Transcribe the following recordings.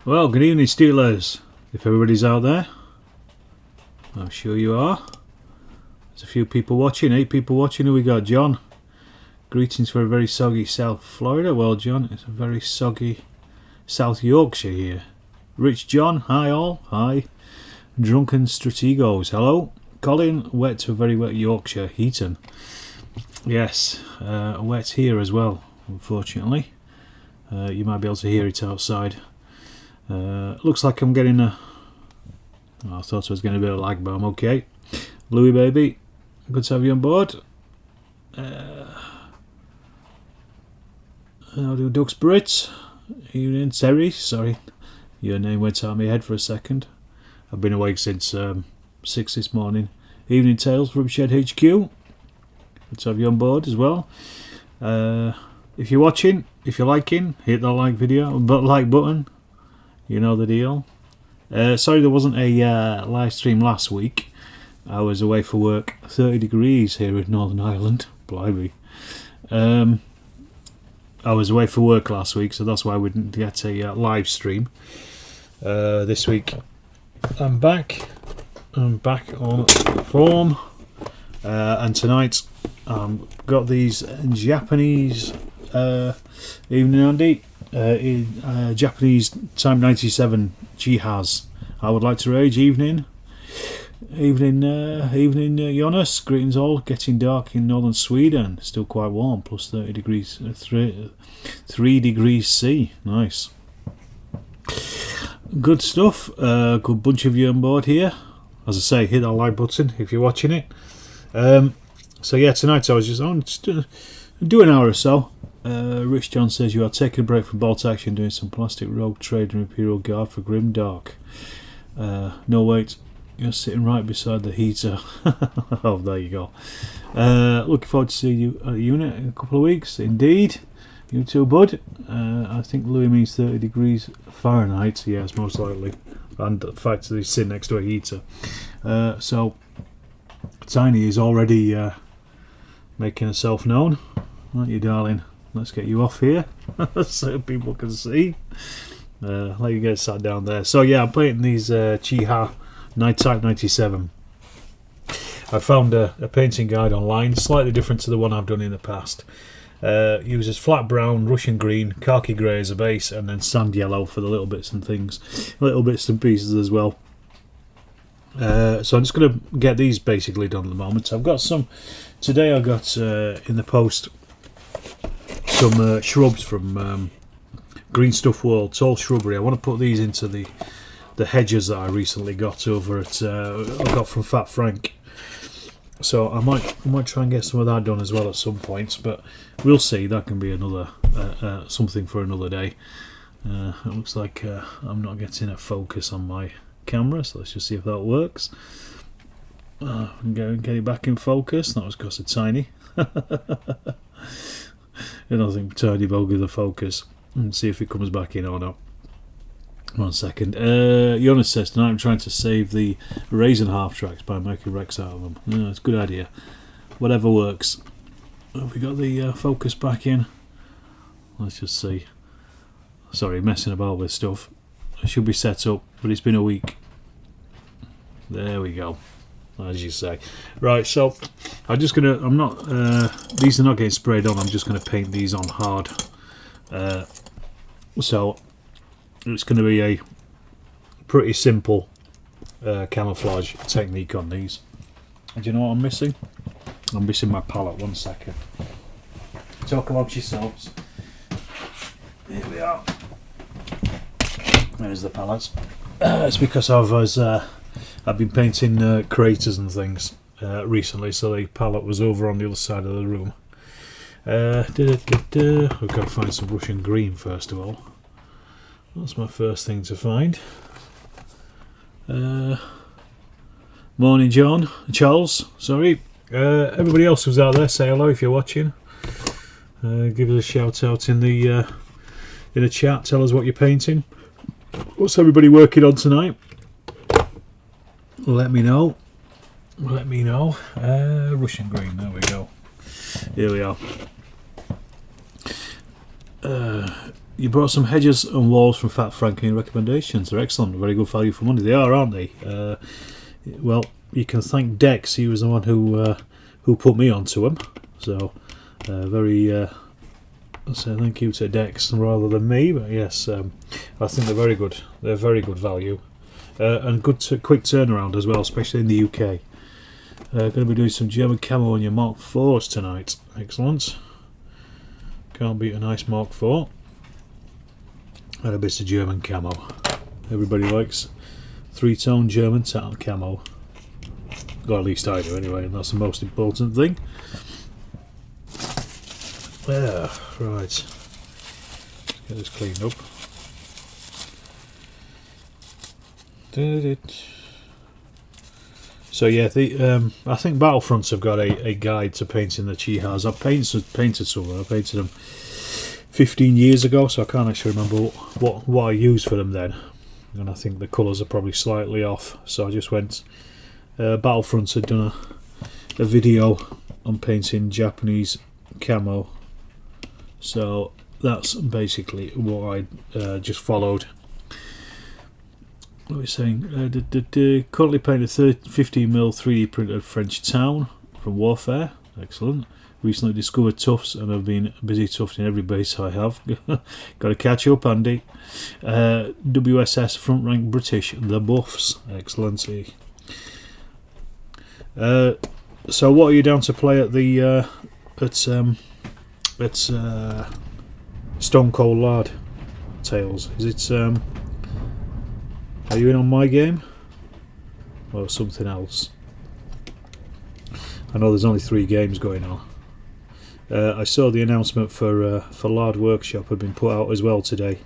Well, good evening, Steelers. If everybody's out there, I'm sure you are. There's a few people watching, 8 people watching. Who we got? John. Greetings for a very soggy South Florida. Well, John, it's a very soggy South Yorkshire here. Rich John, hi all. Hi. Drunken Strategos, hello. Colin, wet to a very wet Yorkshire. Heaton. Yes, wet here as well, unfortunately. You might be able to hear it outside. Looks like I'm getting a... I thought I was getting a bit of lag, but I'm okay. Louis baby, good to have you on board. I'll do Ducks Brits. Evening, Terry. Sorry, your name went out of my head for a second. I've been awake since 6 this morning. Evening Tales from Shed HQ. Good to have you on board as well. If you're watching, if you're liking, hit that like button. You know the deal. Sorry there wasn't a live stream last week. I was away for work. 30 degrees here in Northern Ireland. Blimey. I was away for work last week, so that's why we didn't get a live stream. This week I'm back. I'm back on form. And tonight I've got these Japanese evening Andy. Japanese Time 97 Jihaz. I would like to rage. Evening Jonas. Greetings all. Getting dark in northern Sweden. Still quite warm. Plus 30 degrees. 3 degrees C. Nice. Good stuff. Good bunch of you on board here. As I say, hit that like button if you're watching it. So yeah, tonight I was just do an hour or so. Rich John says you are taking a break from bolt action, doing some plastic rogue trade and Imperial Guard for Grim Dark. No wait, you're sitting right beside the heater. Oh, there you go. Looking forward to seeing you at the unit in a couple of weeks. Indeed, you too, bud. I think Louis means 30 degrees Fahrenheit. Yes, most likely. And the fact that he's sitting next to a heater. So Tiny is already making herself known. Aren't you, darling? Let's get you off here so people can see. Let you get sat down there. So yeah, I'm painting these Chiha Type 97. I found a painting guide online, slightly different to the one I've done in the past. Uses flat brown, Russian green, khaki grey as a base, and then sand yellow for the little bits and things, little bits and pieces as well. So I'm just going to get these basically done at the moment. I've got some today. I got in the post some shrubs from Green Stuff World, tall shrubbery. I want to put these into the hedges that I recently got over at I got from Fat Frank. So I might try and get some of that done as well at some point, but we'll see. That can be another something for another day. It looks like I'm not getting a focus on my camera, so let's just see if that works. Get it back in focus. That was because of Tiny. And I think Tiny bogey the focus and see if it comes back in or not. 1 second. Jonas says tonight I'm trying to save the raisin half tracks by making wrecks out of them. Yeah, it's a good idea. Whatever works. Have we got the focus back in? Let's just see. Sorry, messing about with stuff. It should be set up, but it's been a week. There we go, as you say. Right, so I'm just gonna. I'm not. These are not getting sprayed on. I'm just gonna paint these on hard. So it's going to be a pretty simple camouflage technique on these. And do you know what I'm missing? I'm missing my palette. 1 second. Talk amongst yourselves. Here we are. There's the palette. It's because I've been painting craters and things recently, so the palette was over on the other side of the room. We've got to find some Russian green first of all. That's my first thing to find. Morning, John. Charles, sorry. Everybody else who's out there, say hello if you're watching. Give us a shout out in the chat. Tell us what you're painting. What's everybody working on tonight? Let me know. Let me know. Russian green. There we go. Here we are. You brought some hedges and walls from Fat Frankie recommendations. They're excellent, very good value for money. They are, aren't they? Well, you can thank Dex. He was the one who put me onto them. So so thank you to Dex rather than me. But yes, I think they're very good. They're very good value and good quick turnaround as well, especially in the UK. Going to be doing some German camo on your Mark 4s tonight. Excellent. Can't beat a nice Mark 4. And a bit of German camo. Everybody likes three-tone German camo. Or at least I do anyway, and that's the most important thing. Yeah, right. Let's get this cleaned up. So yeah, I think Battlefronts have got a guide to painting the Chihas. I've painted some of them. I painted them 15 years ago, so I can't actually remember what I used for them then. And I think the colours are probably slightly off. So I just went. Battlefronts had done a video on painting Japanese camo. So that's basically what I just followed. What are we saying? Currently painted 15mm 3D printed French town from Warfare. Excellent. Recently discovered tufts and have been busy tufting every base I have. Got to catch up, Andy. WSS front rank British, the Buffs. Excellent. So what are you down to play at the Stone Cold Lard Tales? Is it are you in on my game or something else? I know there's only 3 games going on. I saw the announcement for Lard Workshop had been put out as well today.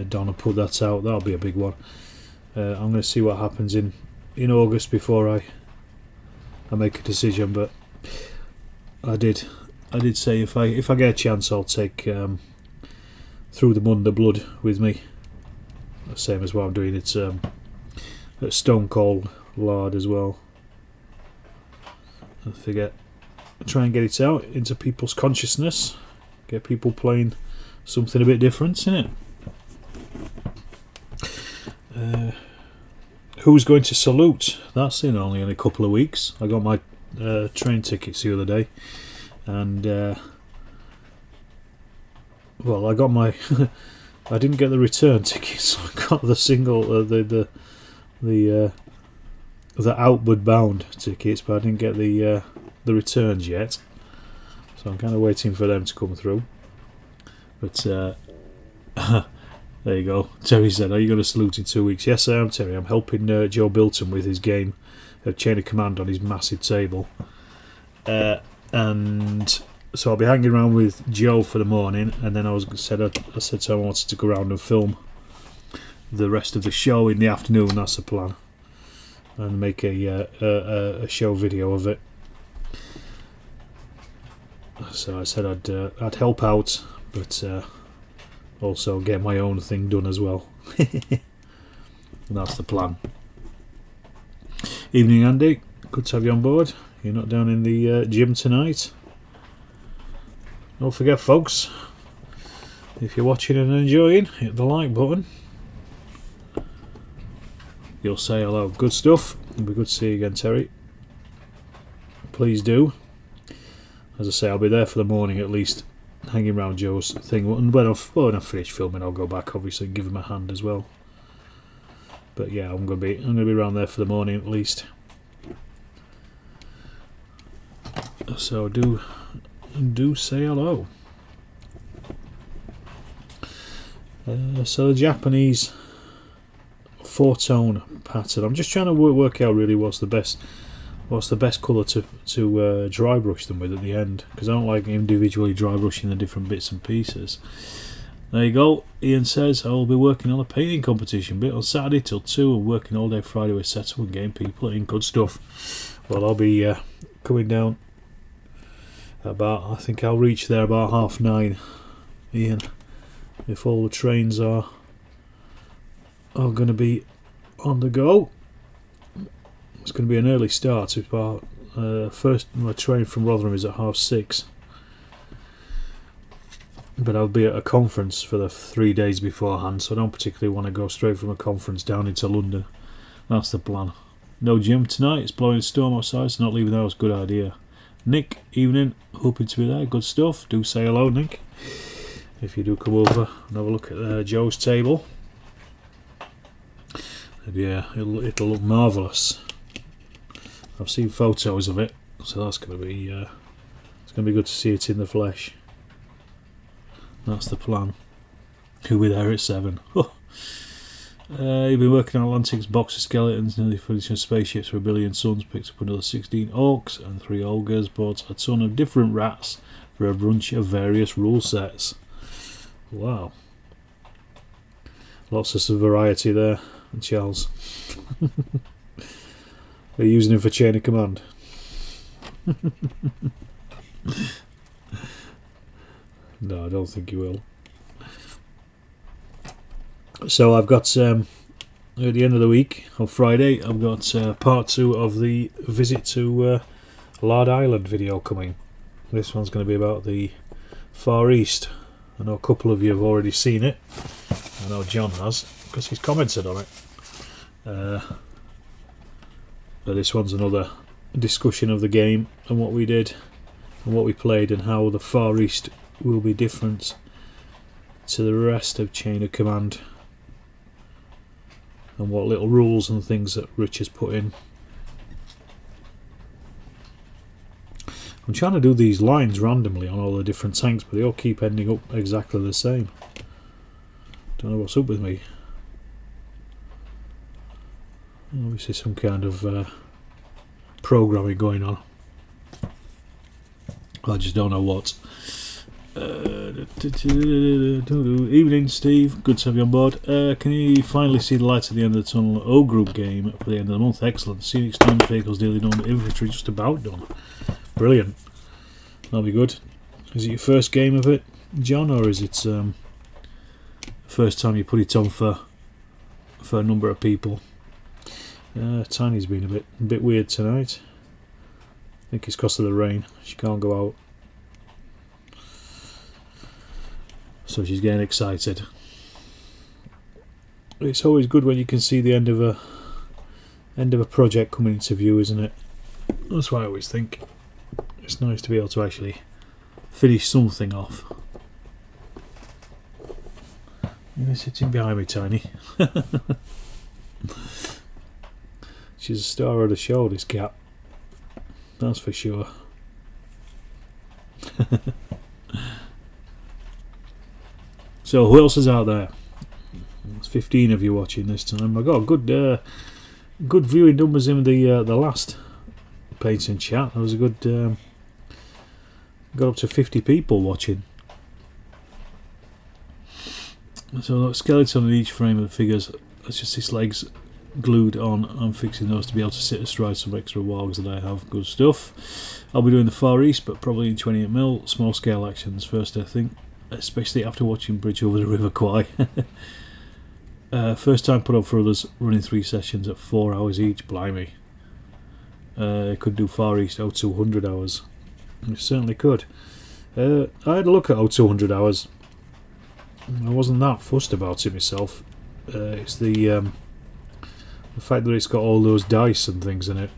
Donna put that out. That'll be a big one. I'm going to see what happens in August before I make a decision. But I did say if I get a chance, I'll take Through the Mud and the Blood with me. The same as what I'm doing at Stone Cold Lard as well. I forget. Try and get it out into people's consciousness. Get people playing something a bit different, innit? Who's going to Salute? That's in only in a couple of weeks. I got my train tickets the other day, and well, I got my. I didn't get the return tickets. I got the single, the outward bound tickets, but I didn't get the returns yet. So I'm kind of waiting for them to come through. But there you go. Terry said, "Are you going to Salute in 2 weeks?" Yes, I am, Terry. I'm helping Joe Bilton with his game of Chain of Command on his massive table, and so I'll be hanging around with Joe for the morning, and then I said to him I wanted to go around and film the rest of the show in the afternoon. That's the plan, and make a show video of it. So I said I'd help out, but also get my own thing done as well. And that's the plan. Evening, Andy. Good to have you on board. You're not down in the gym tonight. Don't forget, folks, if you're watching and enjoying, hit the like button. You'll say hello. Good stuff. It'll be good to see you again, Terry. Please do. As I say, I'll be there for the morning at least, hanging around Joe's thing. And when I finish filming, I'll go back, obviously, and give him a hand as well. But yeah, I'm gonna be around there for the morning at least. So do say hello. So the Japanese 4-tone pattern. I'm just trying to work out really what's the best colour to dry brush them with at the end, because I don't like individually dry brushing the different bits and pieces. There you go. Ian says I will be working on a painting competition bit on Saturday till 2 and working all day Friday with Settle and getting people in. Good stuff. Well, I'll be coming down about, I think I'll reach there about 9:30, Ian, if all the trains are going to be on the go. It's going to be an early start. It's about first, my train from Rotherham is at 6:30. but I'll be at a conference for the 3 days beforehand, so I don't particularly want to go straight from a conference down into London. That's the plan. No gym tonight, it's blowing a storm outside, so not leaving the house, good idea. Nick, evening, hoping to be there, good stuff. Do say hello, Nick, if you do come over and have a look at Joe's table. Yeah, it'll look marvellous. I've seen photos of it, so that's going to be it's going to be good to see it in the flesh. That's the plan. He'll be there at 7. You've been working on Atlantic's box of skeletons, nearly finishing spaceships for 1 billion suns, picked up another 16 orcs and 3 ogres, bought a ton of different rats for a bunch of various rule sets. Wow. Lots of some variety there, Charles. Are you using him for chain of command? No, I don't think you will. So I've got at the end of the week on Friday, I've got part 2 of the visit to Lard Island video coming. This one's going to be about the Far East. I know a couple of you have already seen it. I know John has, because he's commented on it. But this one's another discussion of the game and what we did and what we played and how the Far East will be different to the rest of Chain of Command, and what little rules and things that Rich has put in. I'm trying to do these lines randomly on all the different tanks, but they all keep ending up exactly the same. Don't know what's up with me. Obviously some kind of programming going on. I just don't know what. Evening, Steve. Good to have you on board. Can you finally see the light at the end of the tunnel? O Group game for the end of the month. Excellent. Scenic standard vehicles, daily normal infantry, just about done. Brilliant. That'll be good. Is it your first game of it, John, or is it the first time you put it on for a number of people? Tiny's been a bit weird tonight. I think it's because of the rain. She can't go out, so she's getting excited. It's always good when you can see the end of a project coming into view, isn't it? That's what I always think. It's nice to be able to actually finish something off. You're sitting behind me, Tiny. She's a star of the show, this cat. That's for sure. So who else is out there? There's 15 of you watching this time. I got good viewing numbers in the last Paints and Chat. There was a good got up to 50 people watching. So skeleton on each frame of the figures. That's just his legs glued on. I'm fixing those to be able to sit astride some extra wargs that I have. Good stuff. I'll be doing the Far East, but probably in 28mm small scale actions first, I think, especially after watching Bridge Over the River Kwai. First time put up for others, running 3 sessions at 4 hours each. Blimey. Could do Far East 0200 hours. It certainly could. I had a look at 0200 hours. I wasn't that fussed about it myself. It's the fact that it's got all those dice and things in it.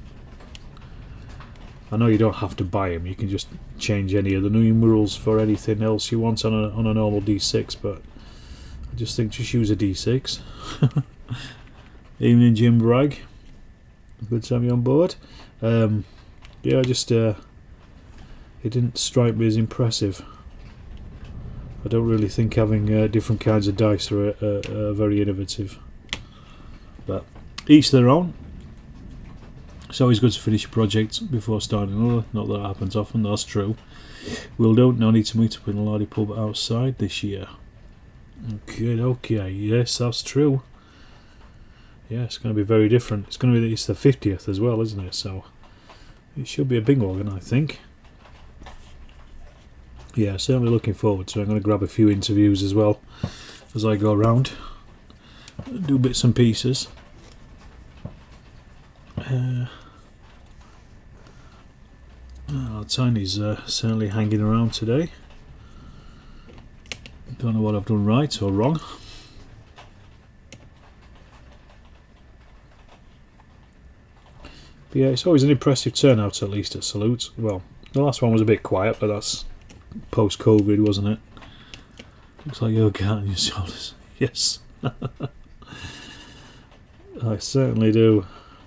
I know you don't have to buy them. You can just change any of the numerals for anything else you want on a normal D6. But I just think just use a D6. Evening, Jim Bragg. Good to have you on board. Yeah, I just it didn't strike me as impressive. I don't really think having different kinds of dice are very innovative. But each their own. It's always good to finish a project before starting another. Not that happens often, that's true. Will don't. No need to meet up in a lardy pub outside this year. Okay, yes, that's true. Yeah, it's going to be very different. It's the 50th as well, isn't it? So it should be a big organ, I think. Yeah, certainly looking forward to it. I'm going to grab a few interviews as well as I go around, do bits and pieces. Tiny's certainly hanging around today. Don't know what I've done right or wrong. But yeah, it's always an impressive turnout, at least at salutes. Well, the last one was a bit quiet, but that's post-COVID, wasn't it? Looks like you're counting your shoulders. Yes. I certainly do,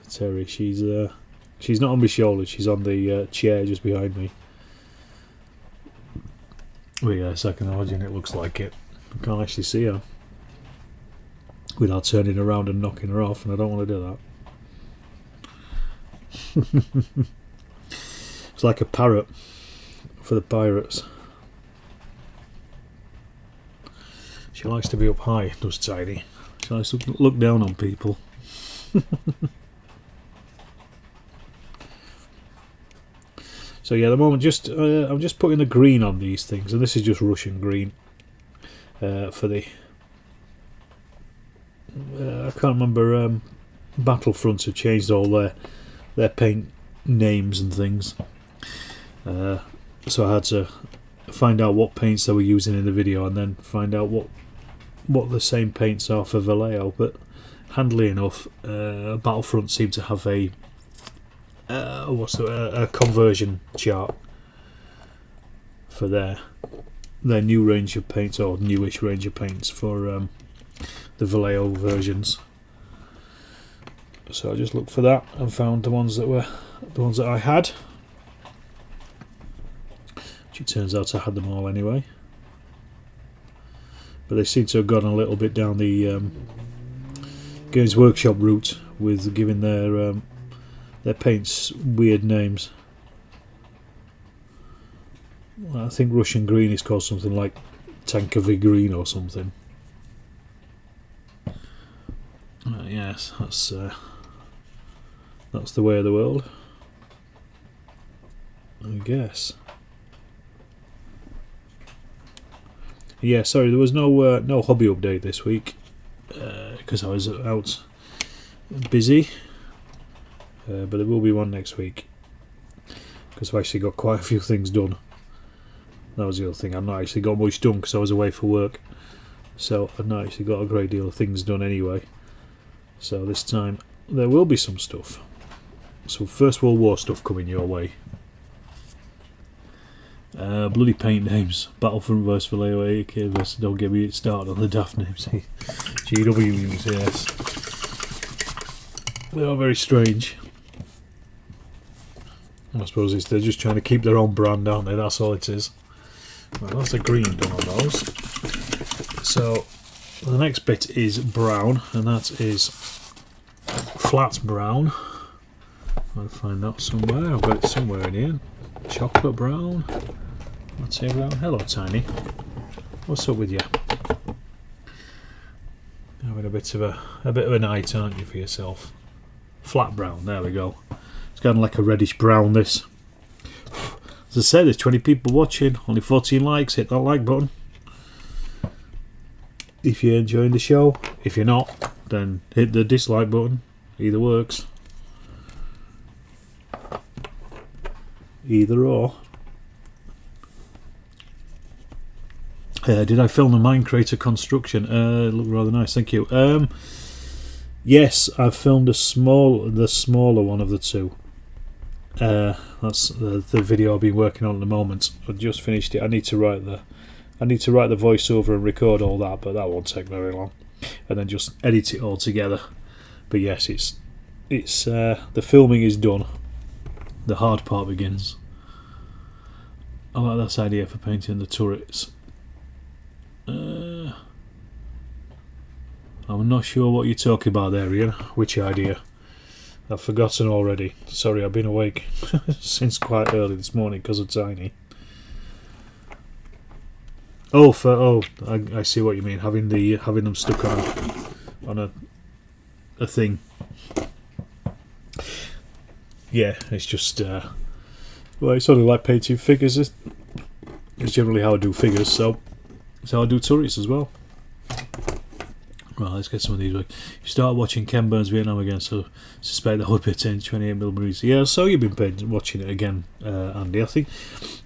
Terry. She's not on my shoulder, she's on the chair just behind me. But yes, I can imagine it looks like it. I can't actually see her without turning around and knocking her off, and I don't want to do that. It's like a parrot for the pirates. She likes to be up high, does Tiny. She likes to look down on people. So yeah, at the moment, I'm just putting the green on these things, and this is just Russian green for the. I can't remember. Battlefronts have changed all their paint names and things, so I had to find out what paints they were using in the video, and then find out what the same paints are for Vallejo. But handily enough, Battlefront seemed to have a conversion chart for their new range of paints, or newish range of paints for the Vallejo versions. So I just looked for that and found the ones that I had, which it turns out I had them all anyway. But they seem to have gone a little bit down the Games Workshop route with giving their paints weird names. I think Russian green is called something like Tankovy green or something. Yes, that's the way of the world, I guess. Yeah, sorry, there was no hobby update this week because I was out busy. But there will be one next week because I've actually got quite a few things done. That was the other thing. I've not actually got much done because I was away for work, so I've not actually got a great deal of things done anyway. So this time there will be some stuff. Some First World War stuff coming your way. Bloody paint names. Battlefront vs Vallejo, AK vs. Don't get me started on the daft names. GWs, yes. They are very strange. I suppose they're just trying to keep their own brand, aren't they? That's all it is. Well, that's the green done on those. So the next bit is brown, and that is flat brown. I'll find that somewhere. I've got it somewhere in here. Chocolate brown. Let's see brown. Hello, Tiny. What's up with you? Having a bit of a night, aren't you, for yourself? Flat brown. There we go. It's kind of like a reddish brown. This. As I said, there's 20 people watching. Only 14 likes. Hit that like button if you're enjoying the show. If you're not, then hit the dislike button. Either works. Either or. Did I film the Minecraft construction? It looked rather nice, thank you. Yes, I've filmed the smaller one of the two. That's the video I've been working on at the moment. I've just finished it. I need to write the voiceover and record all that, but that won't take very long. And then just edit it all together. But yes, it's the filming is done. The hard part begins. I like this idea for painting the turrets. I'm not sure what you're talking about there, Ian. Which idea? I've forgotten already. Sorry, I've been awake since quite early this morning because of Tiny. I see what you mean. Having them stuck on a thing. Yeah, it's just well, it's sort of like painting figures. It's generally how I do figures, so I do turrets as well. Well, let's get some of these. Like, you start watching Ken Burns Vietnam again, so suspect that would be a 28mm. Yeah, so you've been watching it again, Andy. I think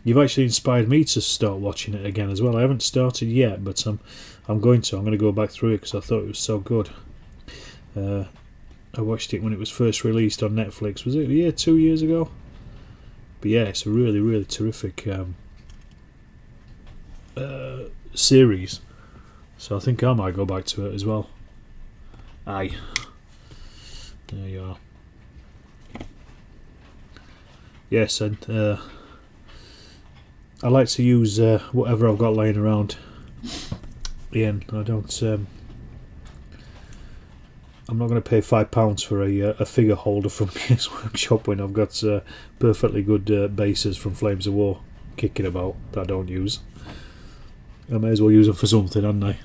you've actually inspired me to start watching it again as well. I haven't started yet, but I'm going to. I'm going to go back through it because I thought it was so good. I watched it when it was first released on Netflix. Was it 2 years ago? But yeah, it's a really, really terrific series. So I think I might go back to it as well. Aye. There you are. Yes, and I like to use whatever I've got laying around. Ian, I don't. I'm not going to pay £5 for a figure holder from Games Workshop when I've got perfectly good bases from Flames of War kicking about that I don't use. I may as well use them for something, hadn't I?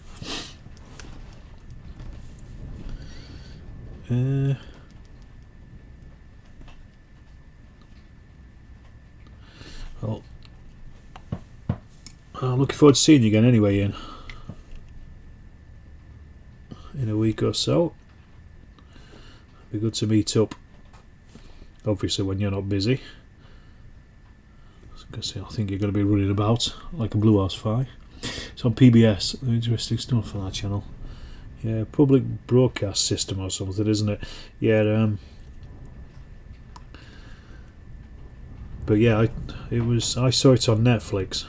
Well, I'm looking forward to seeing you again anyway, Ian. In a week or so. Be good to meet up. Obviously when you're not busy. I think you're going to be running about like a blue horse fly. It's on PBS. Interesting stuff for that channel. Yeah, public broadcast system or something, isn't it? Yeah. But yeah, I saw it on Netflix.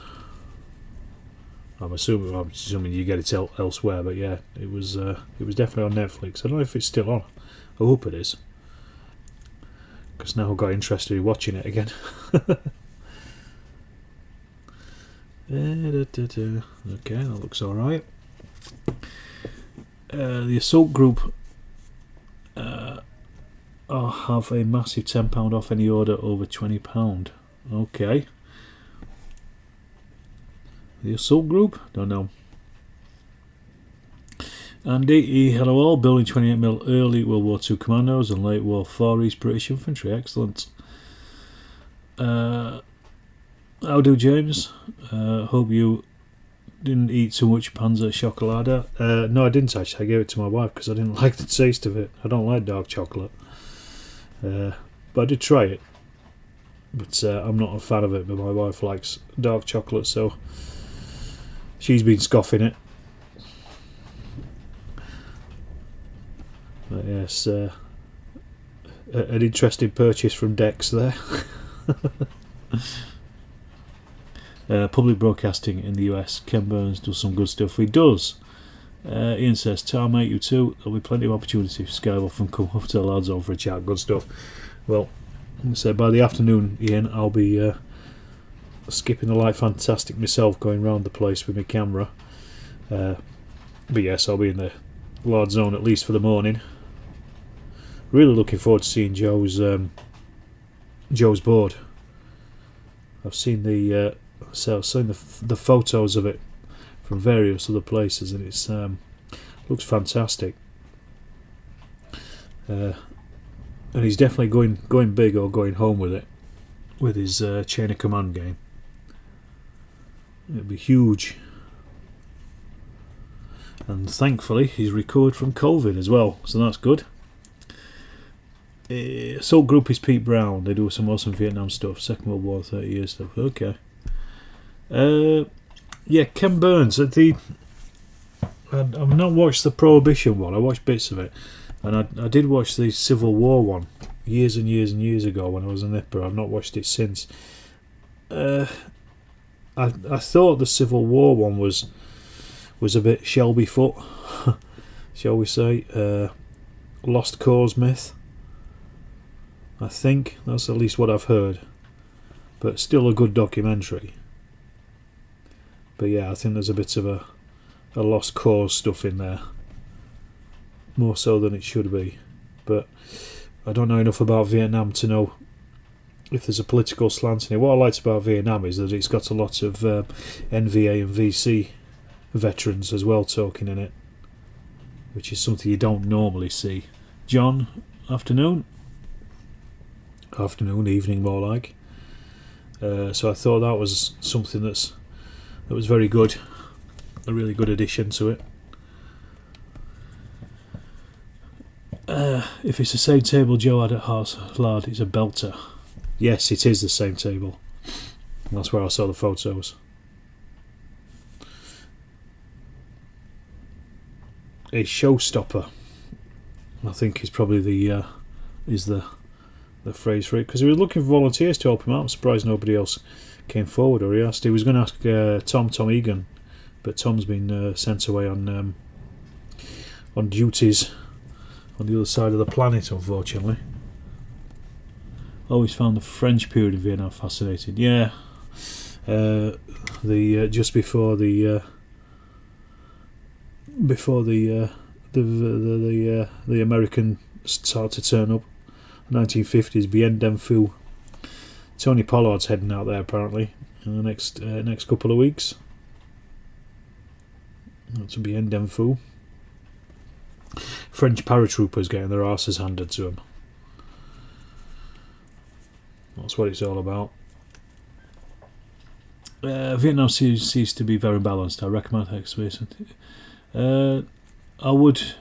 I'm assuming you get it elsewhere, but yeah, it was definitely on Netflix. I don't know if it's still on. I hope it is, because now I've got interested in watching it again. Okay, that looks alright. The Assault Group have a massive £10 off any order over £20. Okay. The Assault Group? Don't know. Andy, hello all. Building 28mm early World War II commandos and late War 4 East British infantry. Excellent. How do, James? Hope you didn't eat too much Panzer Chocolada. No, I didn't actually. I gave it to my wife because I didn't like the taste of it. I don't like dark chocolate. But I did try it. But I'm not a fan of it, but my wife likes dark chocolate, so she's been scoffing it. But yes, an interesting purchase from Dex there. Public broadcasting in the US. Ken Burns does some good stuff. He does. Ian says, "Tar mate, you too. There'll be plenty of opportunity for Skywoff and come up to the lads on for a chat." Good stuff. Well, so by the afternoon, Ian, I'll be skipping the light fantastic myself, going round the place with my camera. But yes, I'll be in the large zone at least for the morning. Really looking forward to seeing Joe's board. I've seen the photos of it from various other places, and it's looks fantastic. And he's definitely going big or going home with it, with his chain of command game. It'll be huge. And thankfully he's recovered from COVID as well, so that's good. Assault Group is Pete Brown. They do some awesome Vietnam stuff, Second World War, 30 years stuff. Okay. Yeah, Ken Burns. I've not watched the Prohibition one. I watched bits of it, and I did watch the Civil War one years and years and years ago when I was a nipper. I've not watched it since. I thought the Civil War one was a bit Shelby Foot, shall we say, lost cause myth. I think that's at least what I've heard, but still a good documentary. But yeah, I think there's a bit of a lost cause stuff in there, more so than it should be. But I don't know enough about Vietnam to know if there's a political slant in it. What I liked about Vietnam is that it's got a lot of NVA and VC veterans as well talking in it, which is something you don't normally see. John, afternoon, evening more like. So I thought that was something that was very good, a really good addition to it. If it's the same table Joe had at Hearts Lard, it's a belter. Yes, it is the same table. That's where I saw the photos. A showstopper, I think, is probably the phrase for it, because he was looking for volunteers to help him out. I'm surprised nobody else came forward, or he asked. He was going to ask Tom Egan, but Tom's been sent away on duties on the other side of the planet, unfortunately. Always found the French period in Vietnam fascinating. Yeah, just before the American start to turn up, 1950s, Bien Dem Phu. Tony Pollard's heading out there apparently in the next couple of weeks. That's Bien Dem Phu. French paratroopers getting their arses handed to them. That's what it's all about. Vietnam seems to be very balanced. I recommend exploration. I wouldn't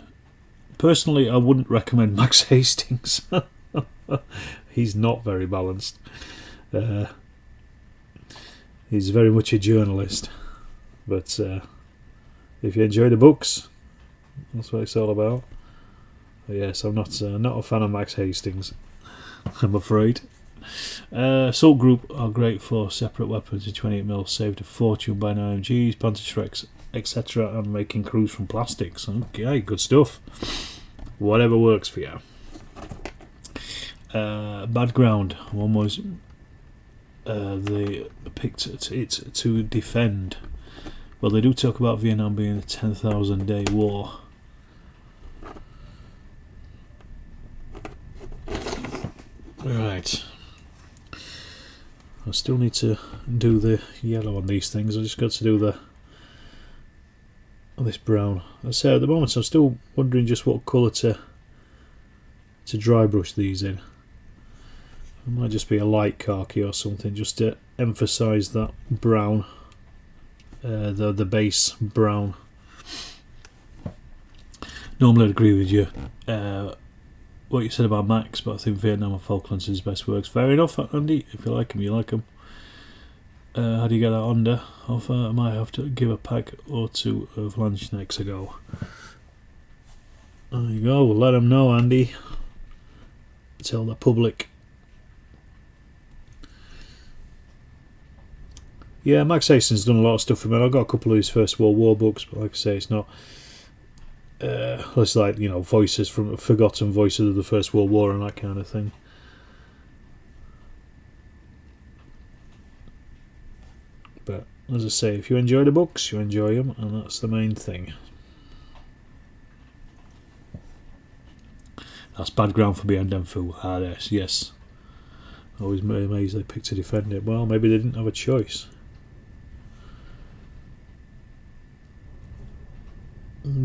recommend Max Hastings. He's not very balanced. He's very much a journalist, but if you enjoy the books, that's what it's all about. But yes, I'm not a fan of Max Hastings, I'm afraid. Assault Group are great for separate weapons in 28mm, saved a fortune buying IMGs, Panther-Shreks, etc., and making crews from plastics. Okay, good stuff. Whatever works for you. Bad Ground. One was they picked it to defend. Well, they do talk about Vietnam being a 10,000 day war. Right. I still need to do the yellow on these things. I just got to do this brown. I say at the moment I'm still wondering just what colour to dry brush these in. It might just be a light khaki or something, just to emphasise that brown, the base brown. Normally I'd agree with you, what you said about Max, but I think Vietnam and Falklands is his best works. Fair enough, Andy. If you like him, you like him. How do you get that under? I might have to give a pack or two of lunch next ago. There you go. Let them know, Andy. Tell the public. Yeah, Max Hastings has done a lot of stuff for me. I've got a couple of his First World War books, but like I say, it's not. It's like, voices from forgotten voices of the First World War and that kind of thing. But as I say, if you enjoy the books, you enjoy them, and that's the main thing. That's Bad Ground for Bien Dem Phu. Yes. Always amazed they picked to defend it. Well, maybe they didn't have a choice.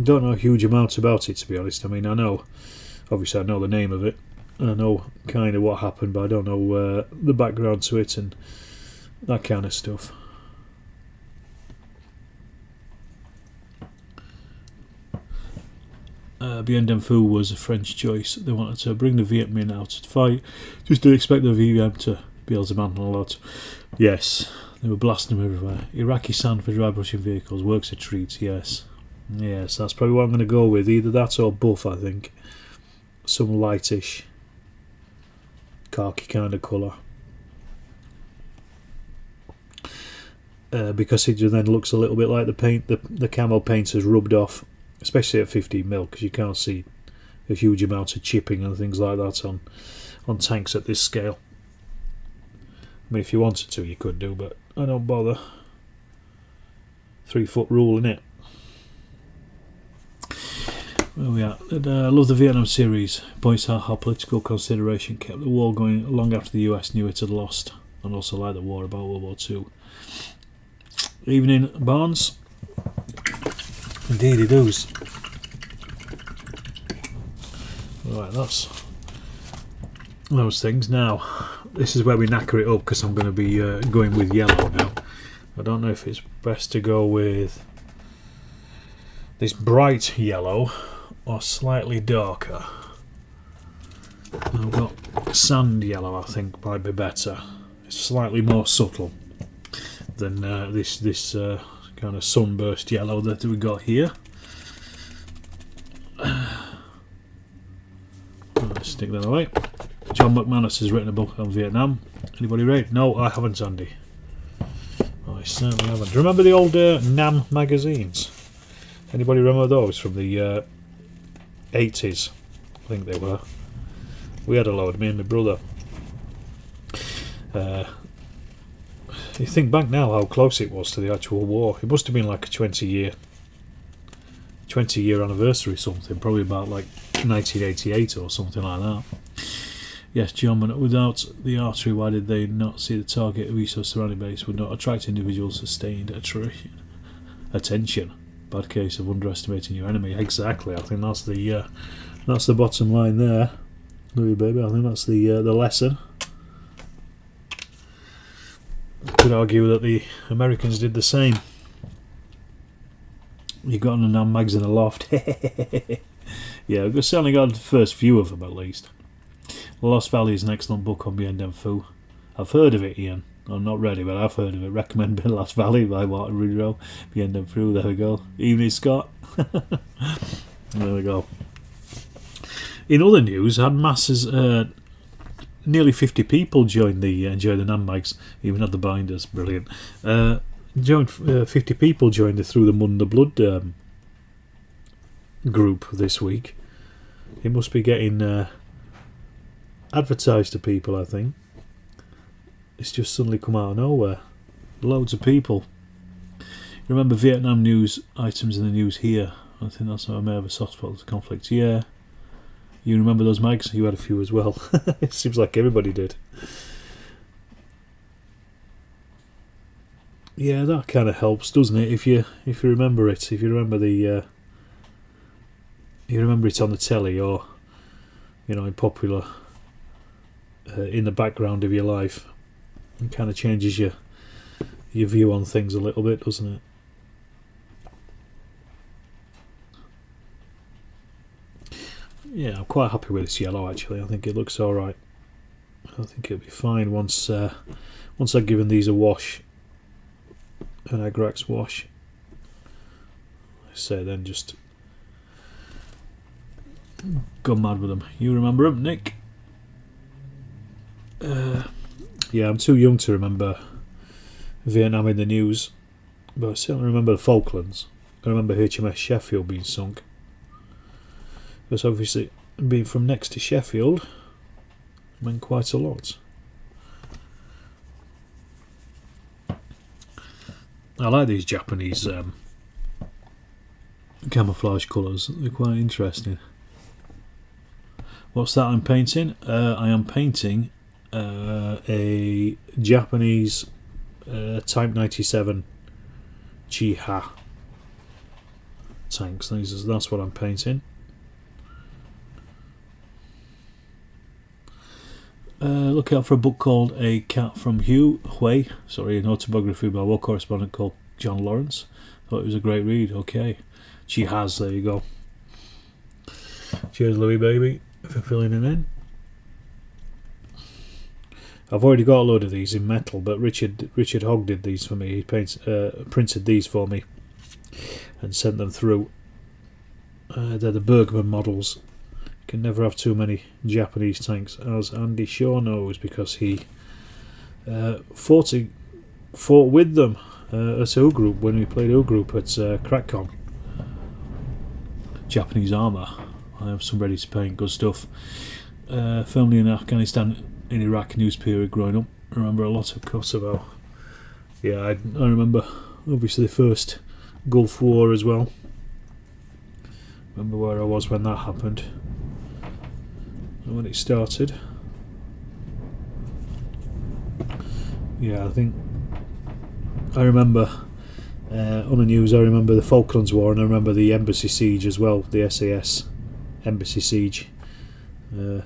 Don't know a huge amount about it, to be honest. I mean, obviously I know the name of it, and I know kind of what happened, but I don't know the background to it and that kind of stuff. Bien Dem Phu was a French choice. They wanted to bring the Viet Minh out to fight, just to expect the VM to be able to mantle a lot. Yes, they were blasting them everywhere. Iraqi sand for dry brushing vehicles works a treat. Yes, that's probably what I'm going to go with. Either that or buff, I think. Some lightish khaki kind of colour. Because it then looks a little bit like the paint, the camo paint has rubbed off, especially at 15mm, because you can't see a huge amount of chipping and things like that on tanks at this scale. I mean, if you wanted to, you could do, but I don't bother. 3-foot rule, innit? Where we are. I love the Vietnam series. Points out how political consideration kept the war going long after the US knew it had lost, and also like the war about World War II. Evening, Barnes. Indeed he does. Right, that's those things. Now, this is where we knacker it up, because I'm going to be going with yellow now. I don't know if it's best to go with this bright yellow or slightly darker. I've got sand yellow, I think might be better. It's slightly more subtle than this kind of sunburst yellow that we got here. Let's stick that away. John McManus has written a book on Vietnam. Anybody read? No, I haven't, Andy. I certainly haven't. Do you remember the old Nam magazines? Anybody remember those from the 80s? I think they were. We had a load, me and my brother. You think back now how close it was to the actual war. It must have been like a 20-year anniversary or something, probably about like 1988 or something like that. Yes, John, but without the artery, why did they not see the target of ESO surrounding base would not attract individuals sustained attention? Bad case of underestimating your enemy. Exactly. I think that's the bottom line there, Louis baby. I think that's the lesson. Could argue that the Americans did the same. You got on the Nam mags in the loft. Yeah, we've certainly got the first few of them at least. Lost Valley is an excellent book on Bien Phu. I've heard of it, Ian. I'm not ready, but I've heard of it. Recommend Lost Valley by Martin Rudrow. Bien Phu, there we go. Evening, Scott. There we go. In other news, had masses, nearly 50 people joined the Enjoy the Nam mags, even had the binders, brilliant. 50 people joined the Through the Mud and the Blood group this week. It must be getting advertised to people, I think. It's just suddenly come out of nowhere. Loads of people. Remember Vietnam news items in the news here? I think that's how I may have a soft spot for the conflict. Yeah. You remember those mags? You had a few as well. It seems like everybody did. Yeah, that kind of helps, doesn't it? If you remember it, if you remember the, you remember it on the telly or, in popular, in the background of your life, it kind of changes your view on things a little bit, doesn't it? Yeah, I'm quite happy with this yellow actually. I think it looks all right. I think it'll be fine once I've given these a wash. An Agrax wash. I say then just go mad with them. You remember them, Nick? Yeah, I'm too young to remember Vietnam in the news, but I certainly remember the Falklands. I remember HMS Sheffield being sunk. Because obviously being from next to Sheffield meant quite a lot. I like these Japanese camouflage colours. They're quite interesting. What's that I'm painting? I am painting a Japanese Type 97 Chi-Ha tanks. That's what I'm painting. Look out for a book called A Cat from Hui, an autobiography by a war correspondent called John Lawrence. Thought it was a great read. Okay, she has. There you go. Cheers, Louis baby, for filling it in. I've already got a load of these in metal, but Richard Hogg did these for me. He printed these for me and sent them through. They're the Bergman models. Can never have too many Japanese tanks, as Andy Shaw knows, because he fought with them at O Group when we played O Group at CrackCon. Japanese armour. I have some ready to paint, good stuff. Filmed in Afghanistan, in Iraq news period growing up. I remember a lot of Kosovo. Yeah, I remember obviously the first Gulf War as well. Remember where I was when that happened. When it started. Yeah, I remember on the news, I remember the Falklands War, and I remember the Embassy Siege as well, the SAS Embassy Siege. I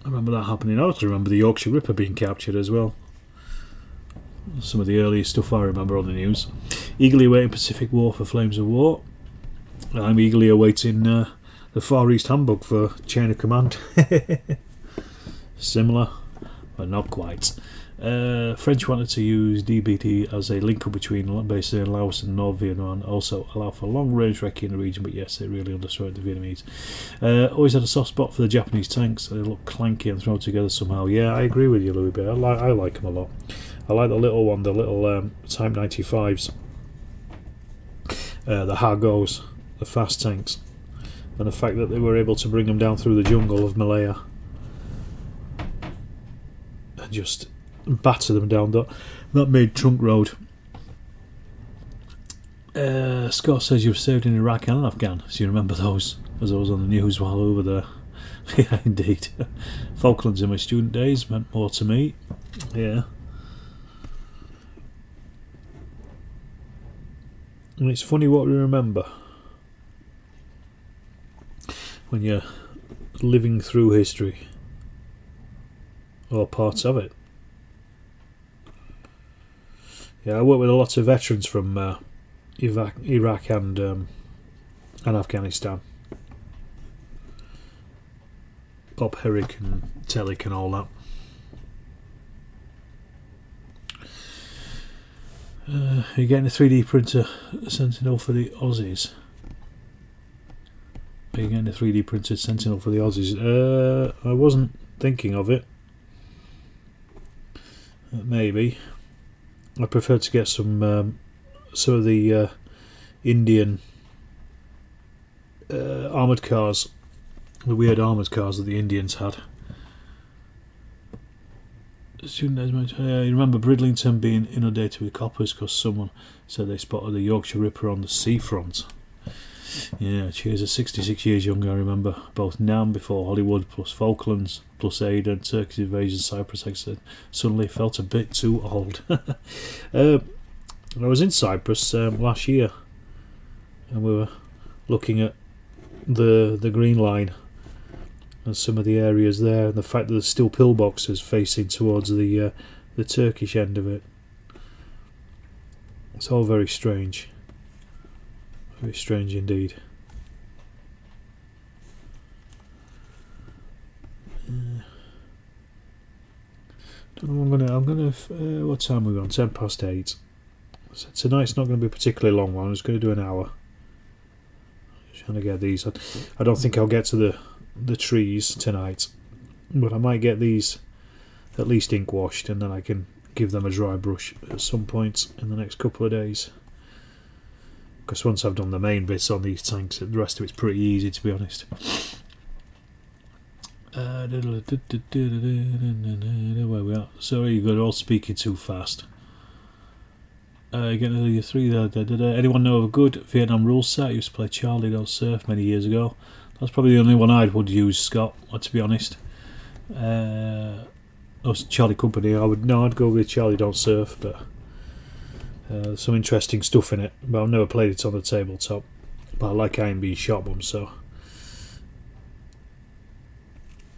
remember that happening. I also remember the Yorkshire Ripper being captured as well. Some of the earliest stuff I remember on the news. Eagerly awaiting Pacific War for Flames of War. I'm eagerly awaiting the the Far East Handbook for Chain of Command. Similar, but not quite. French wanted to use DBT as a link up between basically Laos and North Vietnam, and also allow for long-range recce in the region, but yes, they really understood the Vietnamese. Always had a soft spot for the Japanese tanks. They look clanky and thrown together somehow. Yeah, I agree with you, Louis B. I like them a lot. I like the little one, the little Type 95s, the Hargos, the fast tanks, and the fact that they were able to bring them down through the jungle of Malaya and just batter them down that made trunk road. Scott says you've served in Iraq and Afghan, so you remember those, as I was on the news while over there. Yeah, indeed. Falklands in my student days meant more to me. Yeah. And it's funny what we remember when you're living through history, or parts of it. Yeah, I work with a lot of veterans from Iraq and Afghanistan. Bob Herrick and Tellick and all that. You're getting a 3D printer Sentinel for the Aussies. Are you getting a 3D printed Sentinel for the Aussies? I wasn't thinking of it. Maybe. I prefer to get some of the Indian armoured cars, the weird armoured cars that the Indians had. You remember Bridlington being inundated with coppers because someone said they spotted the Yorkshire Ripper on the seafront. Yeah, cheers, at 66 years younger, I remember. Both Nam before Hollywood, plus Falklands, plus Ada and Turkish invasion, Cyprus exit. Suddenly felt a bit too old. I was in Cyprus last year, and we were looking at the Green Line and some of the areas there, and the fact that there's still pillboxes facing towards the Turkish end of it. It's all very strange. Very strange indeed. Don't know. I'm gonna. What time are we on? 8:10. So tonight's not going to be a particularly long one. I'm just going to do an hour. Just trying to get these. I don't think I'll get to the trees tonight, but I might get these at least ink washed, and then I can give them a dry brush at some point in the next couple of days. Because once I've done the main bits on these tanks, the rest of it's pretty easy, to be honest. Where we are? Sorry, you're all speaking too fast. Getting to your 3 there. Anyone know of a good Vietnam rules set? I used to play Charlie Don't Surf many years ago. That's probably the only one I would use, Scott, to be honest. Charlie Company, I'd go with Charlie Don't Surf, but some interesting stuff in it, but I've never played it on the tabletop. But I like IMB shot bombs, so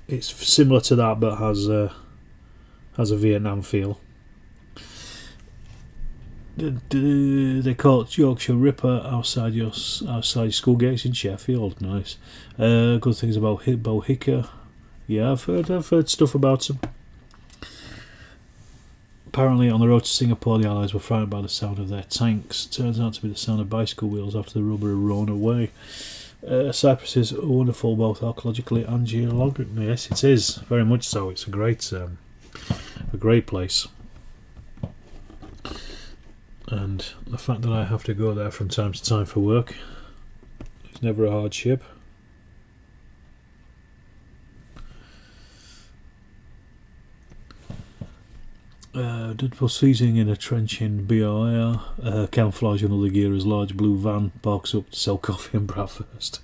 it's similar to that, but has a Vietnam feel. They call it Yorkshire Ripper outside school gates in Sheffield. Nice. Good things about Bo Hicker. Yeah, I've heard stuff about them. Apparently on the road to Singapore the Allies were frightened by the sound of their tanks. Turns out to be the sound of bicycle wheels after the rubber had rolled away. Cyprus is wonderful both archaeologically and geologically. Yes, it is, very much so. It's a great place. And the fact that I have to go there from time to time for work is never a hardship. Did proceeding in a trench in BOR, camouflage and other gear as large blue van parks up to sell coffee and breakfast.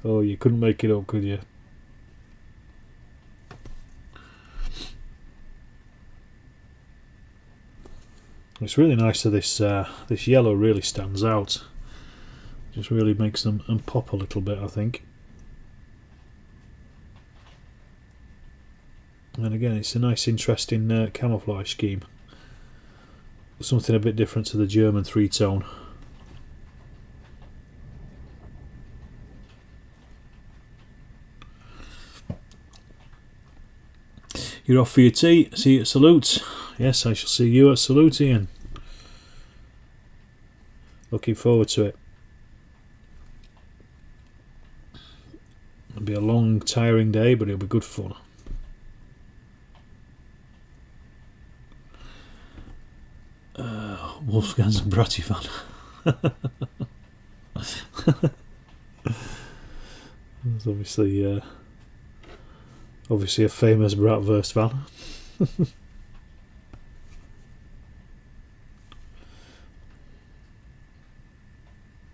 Oh, you couldn't make it up, could you? It's really nice that this yellow really stands out. Just really makes them pop a little bit, I think. And again, it's a nice, interesting camouflage scheme. Something a bit different to the German three-tone. You're off for your tea. See you at Salute. Yes, I shall see you at Salute, Ian. Looking forward to it. It'll be a long, tiring day, but it'll be good fun. Wolfgang's a Bratty fan. There's obviously a famous Bratwurst fan.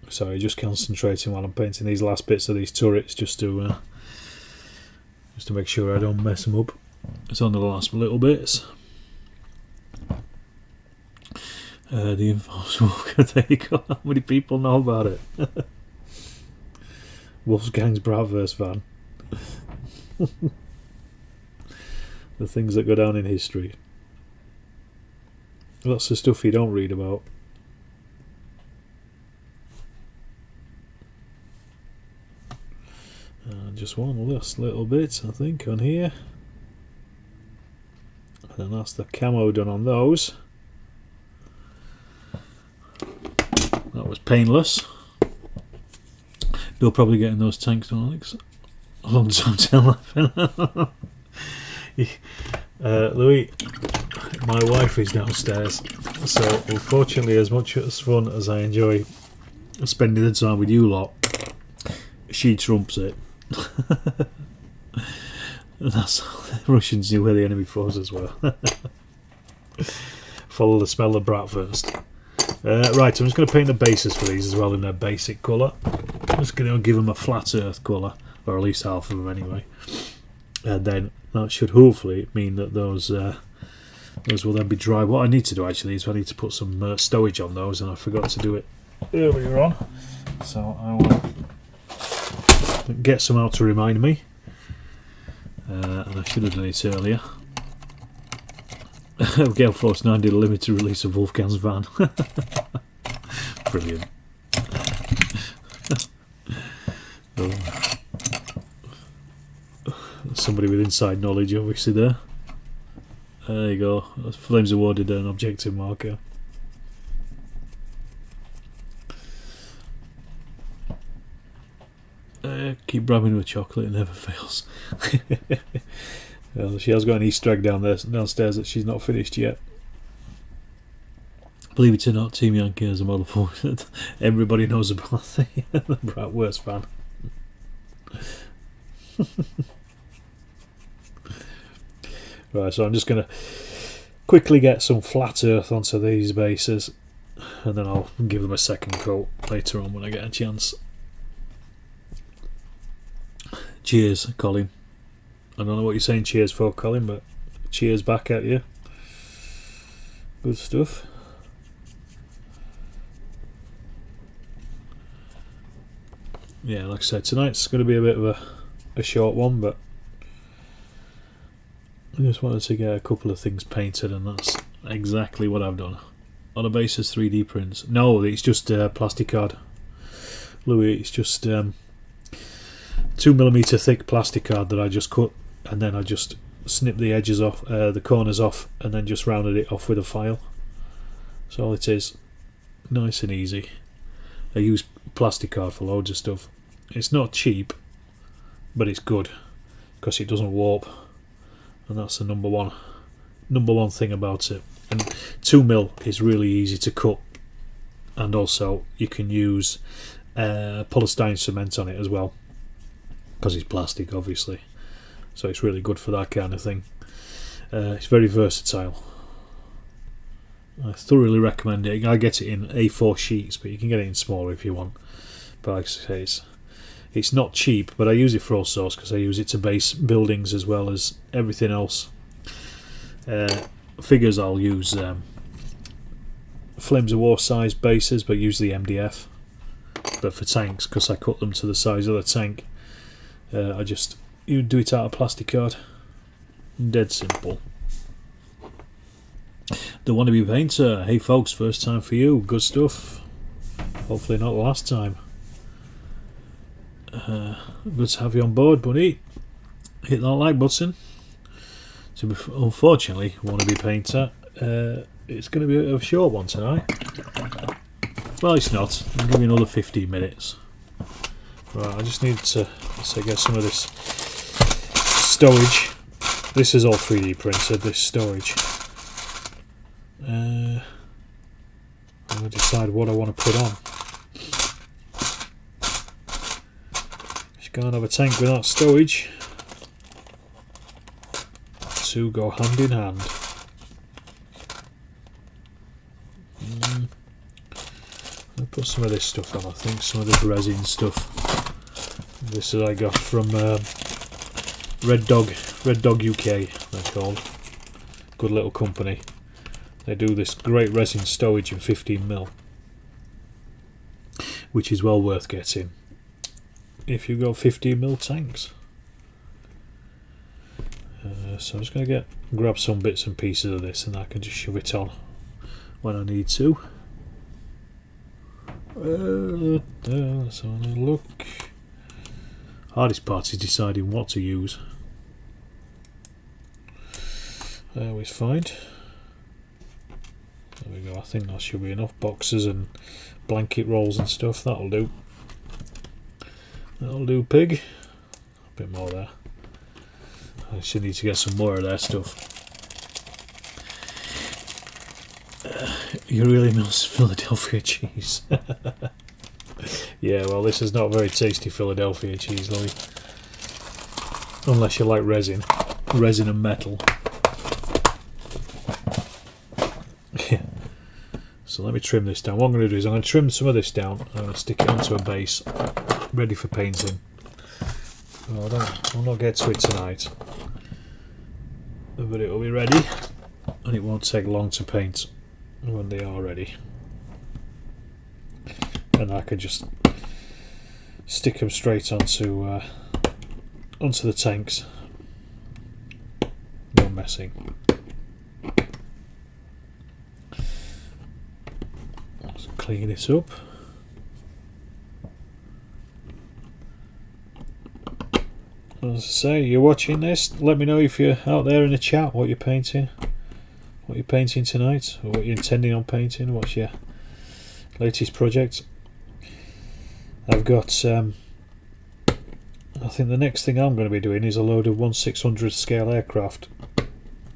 Sorry, just concentrating while I'm painting these last bits of these turrets, just to make sure I don't mess them up. It's on the last little bits. The info. There you go. How many people know about it? Wolfgang's Bratwurst fan. The things that go down in history. Lots of stuff you don't read about. Just one last little bit, I think, on here. And then that's the camo done on those. That was painless. They'll probably get in those tanks, don't Alex? A long time to live. Louis, my wife is downstairs, so unfortunately, as much as fun as I enjoy spending the time with you lot, she trumps it. And that's the Russians knew where the enemy forces were. Follow the smell of Bratwurst. Right, I'm just going to paint the bases for these as well in their basic colour. I'm just going to give them a flat earth colour, or at least half of them anyway. And then that should hopefully mean that those will then be dry. What I need to do actually is I need to put some stowage on those, and I forgot to do it earlier on. So I will get some out to remind me. And I should have done it earlier. Gale Force 9 did a limited release of Wolfgang's van. Brilliant. Somebody with inside knowledge obviously there. There you go. Flames awarded an objective marker. Keep grabbing with chocolate, it never fails. Well, she has got an Easter egg downstairs that she's not finished yet. Believe it or not, Team Yankee has a model for it. Everybody knows about the Bratwurst fan. Right, so I'm just going to quickly get some flat earth onto these bases, and then I'll give them a second coat later on when I get a chance. Cheers, Colin. I don't know what you're saying cheers for, Colin, but cheers back at you. Good stuff. Yeah, like I said, tonight's going to be a bit of a short one, but I just wanted to get a couple of things painted, and that's exactly what I've done. On a basis 3D prints. No, it's just plastic card. Louis, it's just 2mm thick plastic card that I just cut, and then I just snipped the edges off, the corners off, and then just rounded it off with a file. That's all it is. Nice and easy. I use plastic card for loads of stuff. It's not cheap, but it's good because it doesn't warp, and that's the number one thing about it. And 2mm is really easy to cut, and also you can use polystyrene cement on it as well, because it's plastic obviously, so it's really good for that kind of thing. It's very versatile. I thoroughly recommend it. I get it in A4 sheets, but you can get it in smaller if you want. But like I say, it's not cheap, but I use it for all sorts, because I use it to base buildings as well as everything else. Figures I'll use Flames of War size bases, but usually MDF. But for tanks, because I cut them to the size of the tank, you do it out of plastic card. Dead simple. The Wannabe Painter. Hey folks, first time for you. Good stuff. Hopefully not the last time. Good to have you on board, buddy. Hit that like button. So unfortunately, wannabe painter, it's going to be a short one tonight. Well, it's not. I'll give you another 15 minutes. Right, I just need to get some of this stowage. This is all 3D printed, this stowage. I'm going to decide what I want to put on. You can't have a tank without stowage. Two go hand in hand. I'll put some of this stuff on, I think, some of this resin stuff. This is I got from Red Dog UK, they're called. Good little company. They do this great resin stowage in 15mm, which is well worth getting if you've got 15mm tanks. So I'm just going to grab some bits and pieces of this, and I can just shove it on when I need to. Let's have a look. Hardest part is deciding what to use. There we find. There we go. I think that should be enough. Boxes and blanket rolls and stuff. That'll do. That'll do, pig. A bit more there. I should need to get some more of their stuff. You really miss Philadelphia cheese. Yeah, well, this is not very tasty Philadelphia cheese, Louis. Unless you like resin and metal. Yeah. So let me trim this down. What I'm going to do is I'm going to trim some of this down. I'm going to stick it onto a base, ready for painting. Well, I'll not get to it tonight, but it will be ready, and it won't take long to paint when they are ready. And I can just stick them straight onto the tanks. No messing. Let's clean this up. As I say, you're watching this, let me know if you're out there in the chat what you're painting. What you're painting tonight, or what you're intending on painting. What's your latest project? I've got I think the next thing I'm going to be doing is a load of 1/600 scale aircraft.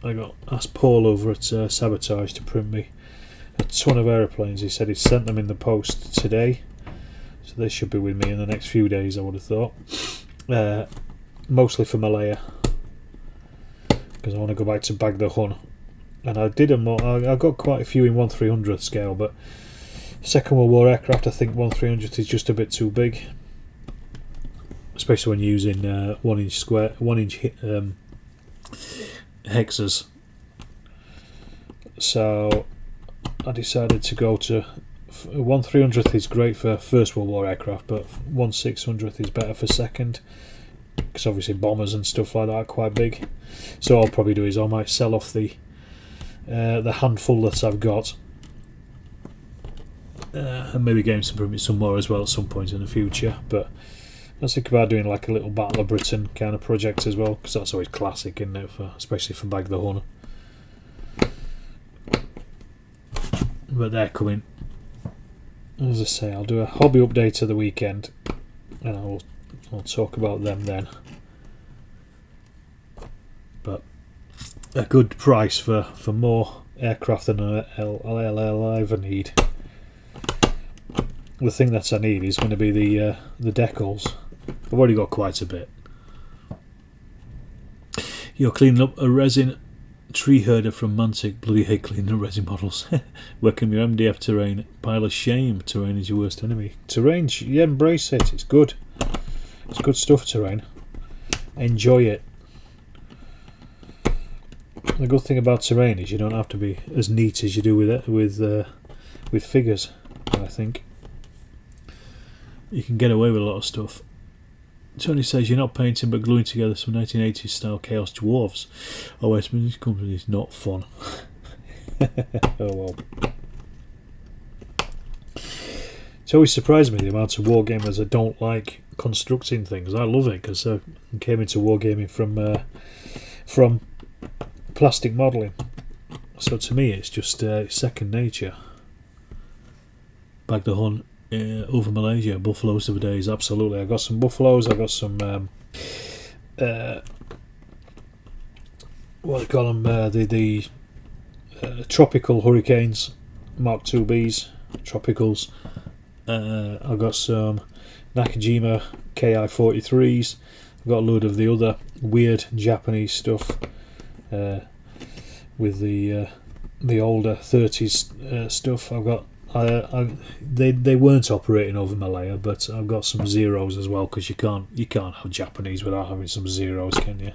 I asked Paul over at Sabotage to print me a ton of aeroplanes. He said he sent them in the post today, so they should be with me in the next few days, I would have thought. Mostly for Malaya, because I want to go back to Bag the Hun. And I did them all. I got quite a few in 1/300 scale, but Second World War aircraft, I think 1/300 is just a bit too big, especially when using 1 inch square, 1 inch hexes. So I decided to go to 1/300 is great for First World War aircraft, but 1/600 is better for second, because obviously bombers and stuff like that are quite big. So what I'll probably do is I might sell off the handful that I've got, and maybe get some more as well at some point in the future. But I was thinking about doing like a little Battle of Britain kind of project as well, because that's always classic, isn't it, especially for Bag the Hun. But they're coming. As I say, I'll do a hobby update of the weekend, and I'll talk about them then. But a good price for more aircraft than I'll ever need. The thing that I need is going to be the decals. I've already got quite a bit. You're cleaning up a resin tree herder from Mantic. Bloody hate cleaning up resin models. Working your MDF terrain. Pile of shame. Terrain is your worst enemy. Terrain, yeah, embrace it. It's good. It's good stuff, terrain. Enjoy it. The good thing about terrain is you don't have to be as neat as you do with figures. I think you can get away with a lot of stuff. Tony says you're not painting but gluing together some 1980s style Chaos Dwarves. Oh, Westminster Company is not fun. Oh well. It's always surprised me the amount of wargamers that don't like constructing things. I love it, because I came into wargaming from plastic modelling. So to me it's just second nature. Back to hunt over Malaysia, buffaloes of the days, absolutely. I got some buffaloes, I got some what do you call them, the tropical hurricanes, Mark 2Bs, tropicals. I've got some Nakajima KI-43s. I've got a load of the other weird Japanese stuff with the older 30s stuff. I've got they weren't operating over Malaya, but I've got some zeros as well, because you can't have Japanese without having some zeros, can you?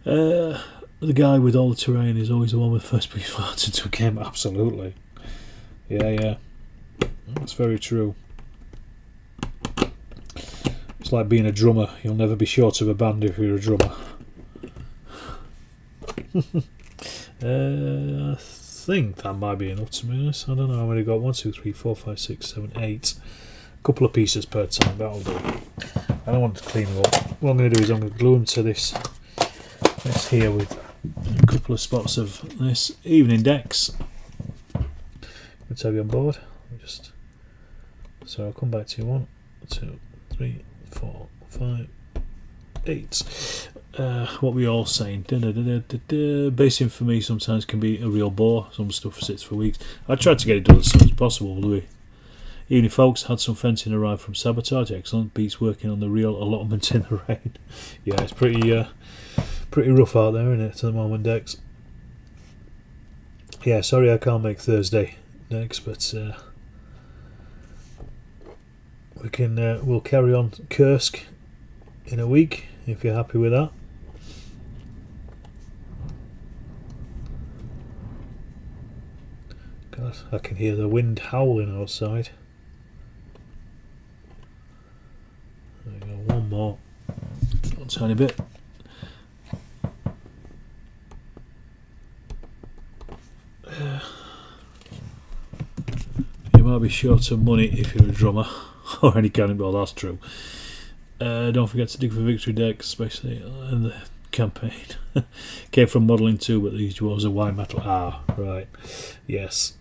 The guy with all the terrain is always the one with first piece parts into a game. Absolutely, yeah, that's very true. It's like being a drummer. You'll never be short of a band if you're a drummer. I think that might be enough, to be honest. I don't know how many got. 1, 2, 3, 4, 5, 6, 7, 8. A couple of pieces per time, that'll do. I don't want to clean them up. What I'm going to do is I'm going to glue them to this here with a couple of spots of this evening decks. Good to have you on board. So I'll come back to you. 1, 2, 3, 4, 5, 8. What we all saying? Basing for me sometimes can be a real bore. Some stuff sits for weeks. I tried to get it done as soon as possible, Louis. Evening, folks. Had some fencing arrive from Sabotage. Excellent. Beats working on the real allotment in the rain. Yeah, it's pretty rough out there, isn't it, at the moment, Dex? Yeah, sorry I can't make Thursday next, but we'll carry on Kursk in a week if you're happy with that. God, I can hear the wind howling outside. There we go, one more. A tiny bit. You might be short of money if you're a drummer or any kind of, well, that's true. Don't forget to dig for victory decks, especially in the campaign. Came from modelling too, but these dwarves are white metal. Ah, right. Yes.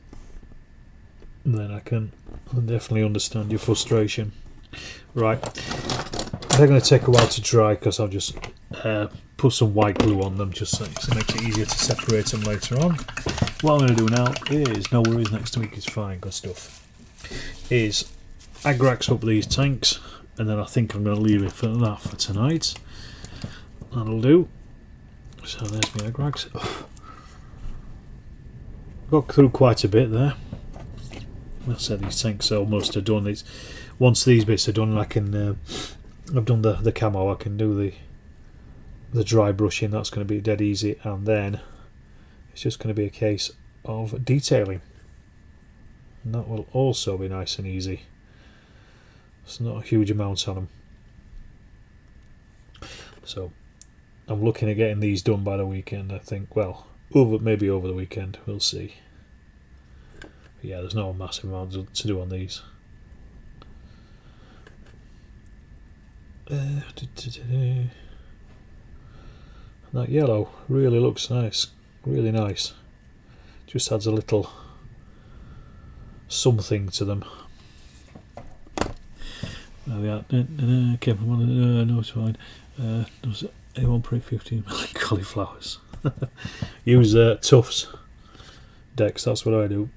Then I can definitely understand your frustration. Right. They're going to take a while to dry because I'll just put some white glue on them just so it makes it easier to separate them later on. What I'm going to do now is, no worries, next week is fine, good stuff, is agrax up these tanks, and then I think I'm going to leave it for that for tonight. That'll do. So there's my agrax. Got through quite a bit there. I said these tanks almost are done. Once these bits are done, I can I've done the camo, I can do the dry brushing. That's going to be dead easy, and then it's just going to be a case of detailing, and that will also be nice and easy. It's not a huge amount on them, so I'm looking at getting these done by the weekend, I think. Well, maybe over the weekend, we'll see. But yeah, there's no massive amount to do on these. That yellow really looks nice, really nice. Just adds a little something to them. There we are. No, it's fine. Does anyone pray 15 million cauliflowers? Use Tufts decks, that's what I do.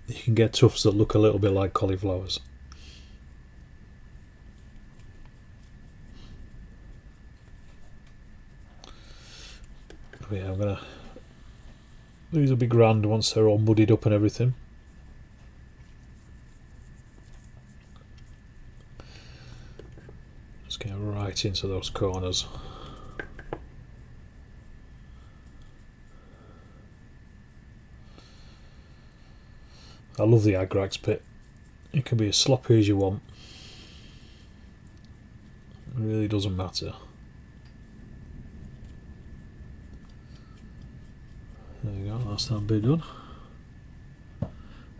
You can get Tufts that look a little bit like cauliflowers. But yeah, these will be grand once they're all muddied up and everything. Just get right into those corners. I love the agrax bit. It can be as sloppy as you want. It really doesn't matter. There you go, that's that bit done.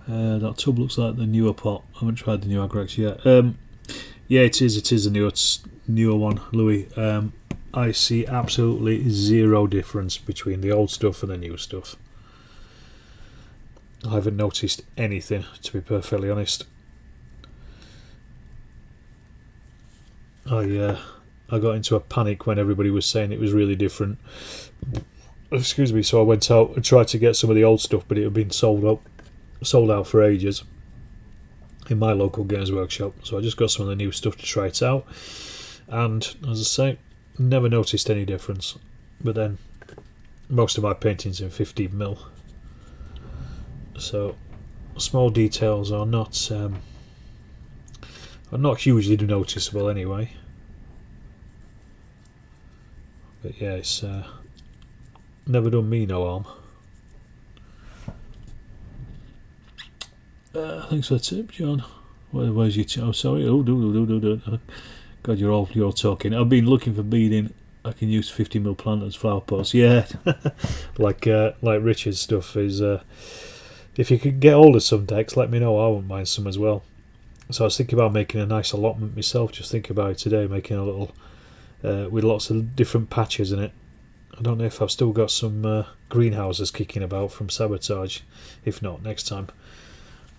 That tub looks like the newer pot. I haven't tried the new Agrax yet. Yeah, it is a newer one, Louis. I see absolutely zero difference between the old stuff and the new stuff. I haven't noticed anything, to be perfectly honest. I got into a panic when everybody was saying it was really different. Excuse me. So I went out and tried to get some of the old stuff, but it had been sold out for ages in my local Games Workshop. So I just got some of the new stuff to try it out, and as I say, never noticed any difference. But then most of my painting's in 15mm, so small details are not hugely noticeable anyway. But yeah, it's never done me no harm. Thanks for the tip, John. Where's your oh, sorry. Oh, do. God, you're all talking. I've been looking for beading. I can use 50mm planters, flower pots. Yeah, like Richard's stuff is. If you could get hold of some decks, let me know. I wouldn't mind some as well. So I was thinking about making a nice allotment myself. Just thinking about it today, making a little with lots of different patches in it. I don't know if I've still got some greenhouses kicking about from Sabotage. If not, next time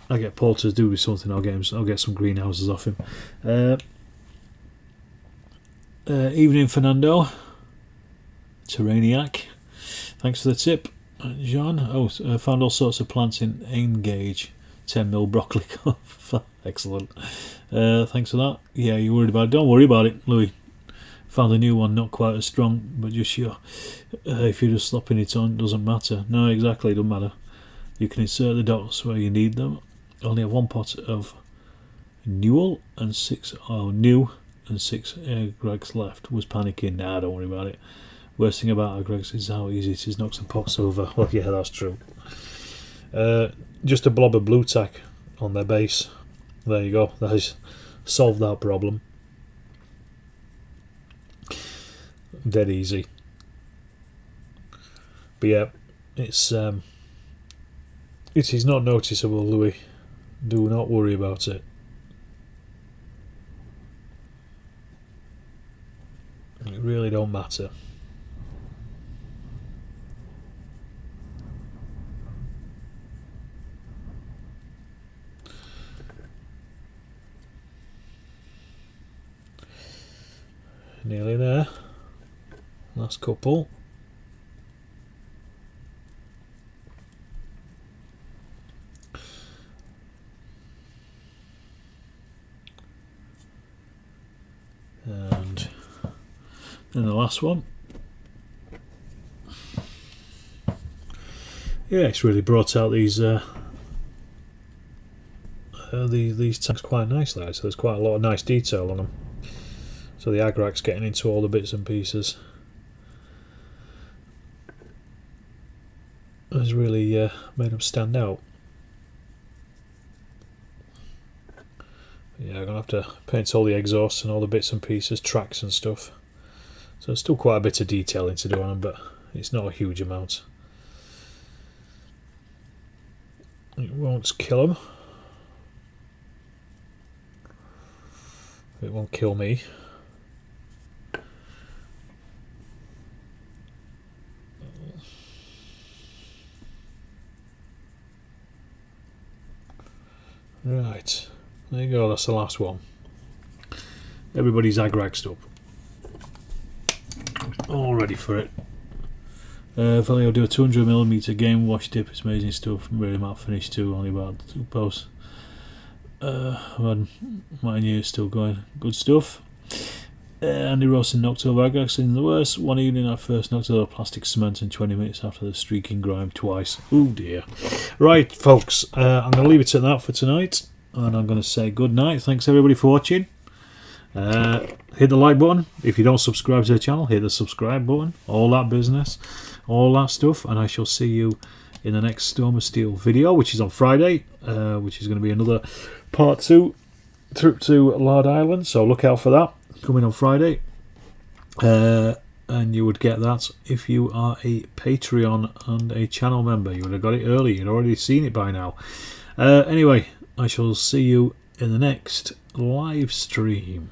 I get Paul to do with something, I'll get some greenhouses off him. Evening, Fernando. Terraniac. Thanks for the tip, John. Oh, found all sorts of plants in aim gauge. 10mm broccoli. Excellent. Thanks for that. Yeah, you're worried about it. Don't worry about it, Louis. Found a new one, not quite as strong, but just sure. If you're just slopping it on, it doesn't matter. No, exactly, it doesn't matter. You can insert the dots where you need them. Only have one pot of new and 6 Agrax left. Was panicking. Nah, don't worry about it. Worst thing about Agrax is how easy it is to knock some pots over. Well, yeah, that's true. Just a blob of blue tack on their base. There you go. That has solved that problem. Dead easy. But yeah, it is not noticeable, Louis. Do not worry about it. It really don't matter. Nearly there. Last couple. And then the last one. Yeah, it's really brought out these tanks quite nicely. So there's quite a lot of nice detail on them. So the Agrax getting into all the bits and pieces has really made them stand out. Yeah, I'm going to have to paint all the exhausts and all the bits and pieces, tracks and stuff. So there's still quite a bit of detailing to do on them, but it's not a huge amount. It won't kill them. It won't kill me. Right, there you go, that's the last one. Everybody's Agraxed up. All ready for it. Valio do a 200mm game wash dip, it's amazing stuff. Really matte finish too, only about 2 posts. Mine here is still going. Good stuff. Andy Rawson knocked over Agrax in the worst. One evening I first knocked over plastic cement in 20 minutes after the streaking grime twice. Oh dear. Right folks, I'm going to leave it at that for tonight, and I'm going to say good night. Thanks everybody for watching. Hit the like button. If you don't subscribe to the channel, hit the subscribe button. All that business, all that stuff, and I shall see you in the next Storm of Steel video, which is on Friday, which is going to be another part 2 trip to Lard Island, so look out for that coming on Friday. And you would get that if you are a Patreon and a channel member. You would have got it early, you'd already seen it by now. Anyway, I shall see you in the next live stream.